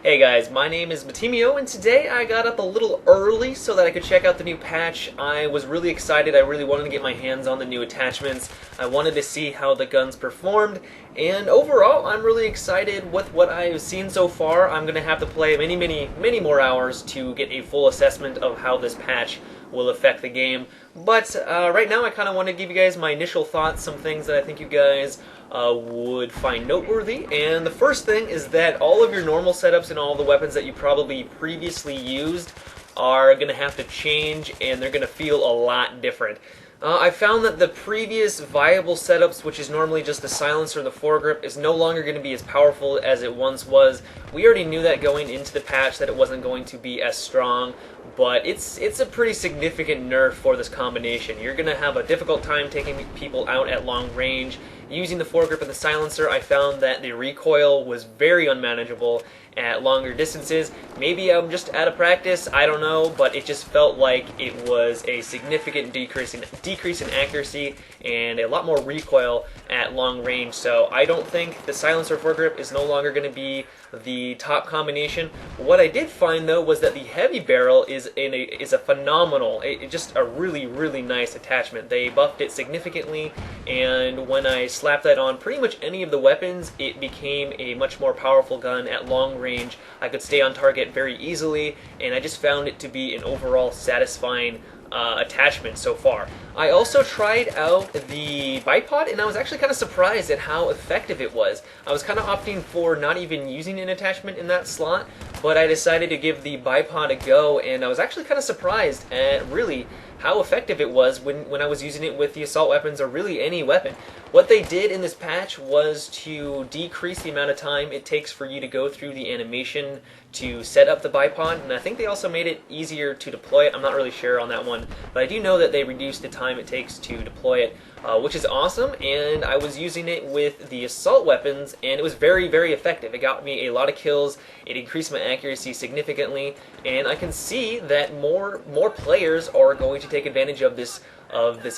Hey guys, my name is Matimo, and today I got up a little early so that I could check out the new patch. I was really excited. I really wanted to get my hands on the new attachments. I wanted to see how the guns performed, and overall I'm really excited with what I've seen so far. I'm going to have to play many more hours to get a full assessment of how this patch will affect the game. But right now I kind of want to give you guys my initial thoughts, some things that I think you guys would find noteworthy. And the first thing is that all of your normal setups and all the weapons that you probably previously used are going to have to change, and they're going to feel a lot different. I found that the previous viable setups, which is normally just the silencer and the foregrip, is no longer going to be as powerful as it once was. We already knew that going into the patch that it wasn't going to be as strong, but it's a pretty significant nerf for this combination. You're going to have a difficult time taking people out at long range. Using the foregrip and the silencer, I found that the recoil was very unmanageable at longer distances. Maybe I'm just out of practice, I don't know, but it just felt like it was a significant decrease in accuracy and a lot more recoil at long range. So I don't think the silencer foregrip is no longer going to be the top combination. What I did find though was that the heavy barrel is a phenomenal, just a really nice attachment. They buffed it significantly, and when I slapped that on pretty much any of the weapons, it became a much more powerful gun at long range. I could stay on target very easily, and I just found it to be an overall satisfying attachment so far. I also tried out the Bipod, and I was actually kind of surprised at how effective it was. I was kind of opting for not even using an attachment in that slot, but I decided to give the Bipod a go, and I was actually kind of surprised at really how effective it was when I was using it with the assault weapons, or really any weapon. What they did in this patch was to decrease the amount of time it takes for you to go through the animation to set up the Bipod, and I think they also made it easier to deploy it. I'm not really sure on that one, but I do know that they reduced the time it takes to deploy it, which is awesome. And I was using it with the assault weapons, and it was very effective. It got me a lot of kills, it increased my accuracy significantly, and I can see that more players are going to take advantage of this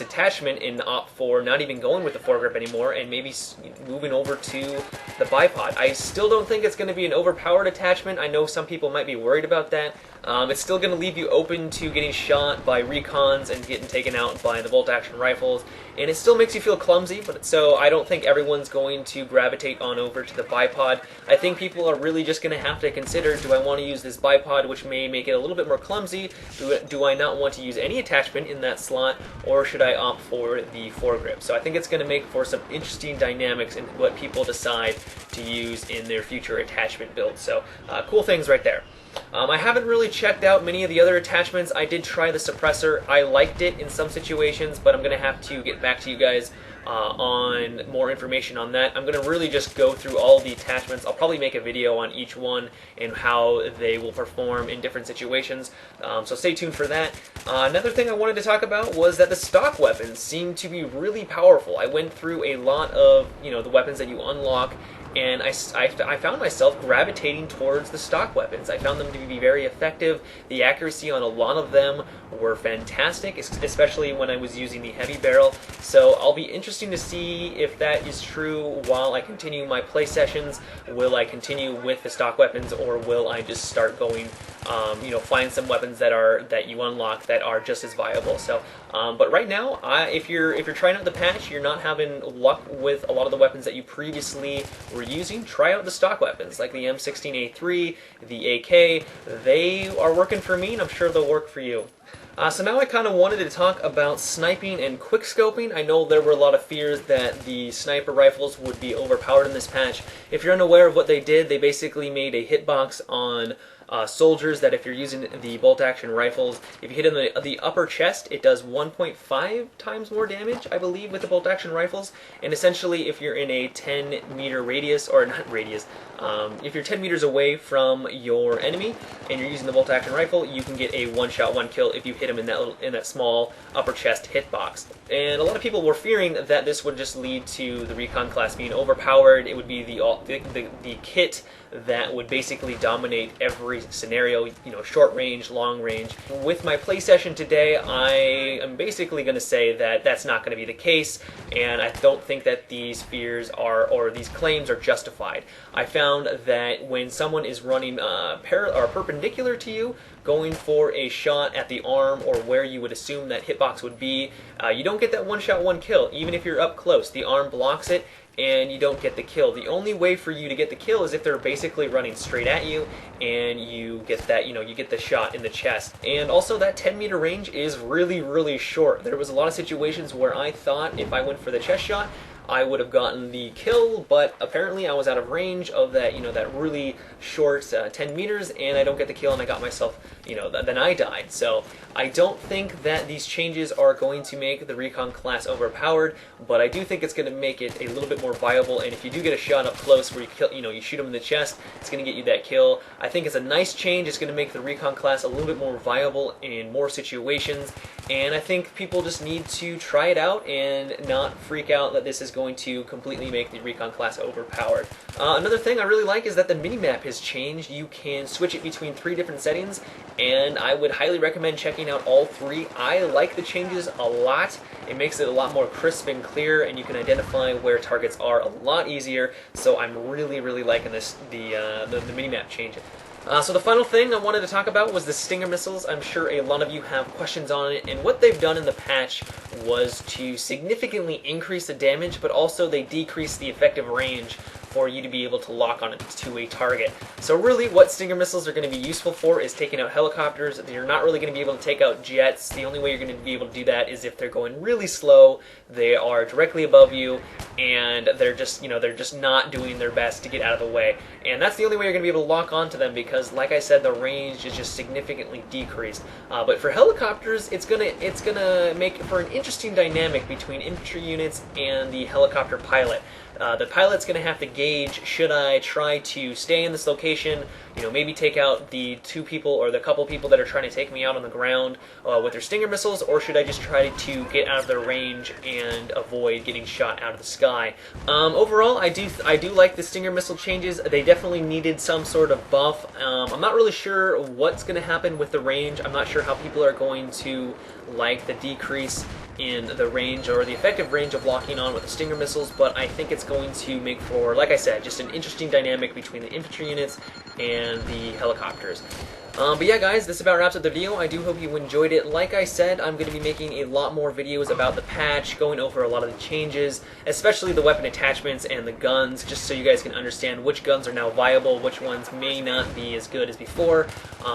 attachment and opt for not even going with the foregrip anymore and maybe moving over to the Bipod. I still don't think it's going to be an overpowered attachment. I know some people might be worried about that. It's still going to leave you open to getting shot by recons and getting taken out by the bolt-action rifles, and it still makes you feel clumsy, but so I don't think everyone's going to gravitate on over to the Bipod. I think people are really just going to have to consider, do I want to use this Bipod, which may make it a little bit more clumsy? Do I not want to use any attachment in that slot, or should I opt for the foregrip? So I think it's going to make for some interesting dynamics in what people decide to use in their future attachment builds. So cool things right there. I haven't really checked out many of the other attachments. I did try the suppressor. I liked it in some situations, but I'm going to have to get back to you guys on more information on that. I'm going to really just go through all the attachments. I'll probably make a video on each one and how they will perform in different situations, so stay tuned for that. Another thing I wanted to talk about was that the stock weapons seem to be really powerful. I went through a lot of the weapons that you unlock, and I found myself gravitating towards the stock weapons. I found them to be very effective. The accuracy on a lot of them were fantastic, especially when I was using the heavy barrel. So I'll be interested to see if that is true while I continue my play sessions. Will I continue with the stock weapons, or will I just start going, find some weapons that you unlock that are just as viable? So, but right now, if you're trying out the patch, you're not having luck with a lot of the weapons that you previously were using, try out the stock weapons like the M16A3, the AK. They are working for me, and I'm sure they'll work for you. So now I kind of wanted to talk about sniping and quickscoping. I know there were a lot of fears that the sniper rifles would be overpowered in this patch. If you're unaware of what they did, they basically made a hitbox on soldiers that if you're using the bolt-action rifles, if you hit in the upper chest, it does 1.5 times more damage, I believe, with the bolt-action rifles. And essentially, if you're in a 10-meter radius, or not radius, if you're 10 meters away from your enemy and you're using the bolt-action rifle, you can get a one-shot, one-kill if you hit him in that small upper chest hitbox. And a lot of people were fearing that this would just lead to the recon class being overpowered. It would be the kit that would basically dominate every scenario, short range, long range. With my play session today, I am basically going to say that that's not going to be the case, and I don't think that these fears or these claims are justified. I found found that when someone is running perpendicular to you, going for a shot at the arm or where you would assume that hitbox would be, you don't get that one shot, one kill. Even if you're up close, the arm blocks it, and you don't get the kill. The only way for you to get the kill is if they're basically running straight at you and you get that, you get the shot in the chest. And also that 10-meter range is really, really short. There was a lot of situations where I thought if I went for the chest shot, I would have gotten the kill, but apparently I was out of range of that, that really short 10 meters, and I don't get the kill, and I got myself, then I died. So I don't think that these changes are going to make the recon class overpowered, but I do think it's going to make it a little bit more viable. And if you do get a shot up close where you kill, you shoot him in the chest, it's going to get you that kill. I think it's a nice change. It's going to make the recon class a little bit more viable in more situations, and I think people just need to try it out and not freak out that this is going to completely make the recon class overpowered. Another thing I really like is that the minimap has changed. You can switch it between 3 different settings, and I would highly recommend checking out all 3. I like the changes a lot. It makes it a lot more crisp and clear, and you can identify where targets are a lot easier. So I'm really, really liking this, the minimap change. So the final thing I wanted to talk about was the Stinger missiles. I'm sure a lot of you have questions on it, and what they've done in the patch was to significantly increase the damage, but also they decrease the effective range for you to be able to lock on it to a target. So really what Stinger missiles are going to be useful for is taking out helicopters. You're not really going to be able to take out jets. The only way you're going to be able to do that is if they're going really slow, they are directly above you, and they're just, they're just not doing their best to get out of the way. And that's the only way you're going to be able to lock onto them because, like I said, the range is just significantly decreased. But for helicopters, it's gonna make for an interesting dynamic between infantry units and the helicopter pilot. The pilot's going to have to gauge, should I try to stay in this location, maybe take out the 2 people or the couple people that are trying to take me out on the ground with their Stinger missiles, or should I just try to get out of their range and avoid getting shot out of the sky? Overall, I do like the Stinger missile changes. They definitely needed some sort of buff. I'm not really sure what's going to happen with the range. I'm not sure how people are going to like the decrease in the range or the effective range of locking on with the Stinger missiles, but I think it's going to make for, like I said, just an interesting dynamic between the infantry units and the helicopters. But yeah, guys, this about wraps up the video. I do hope you enjoyed it. Like I said, I'm going to be making a lot more videos about the patch, going over a lot of the changes, especially the weapon attachments and the guns, just so you guys can understand which guns are now viable, which ones may not be as good as before.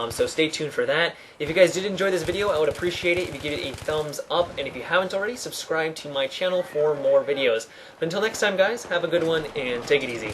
So stay tuned for that. If you guys did enjoy this video, I would appreciate it if you give it a thumbs up, and if you haven't already, subscribe to my channel for more videos. But until next time, guys, have a good one, and take it easy.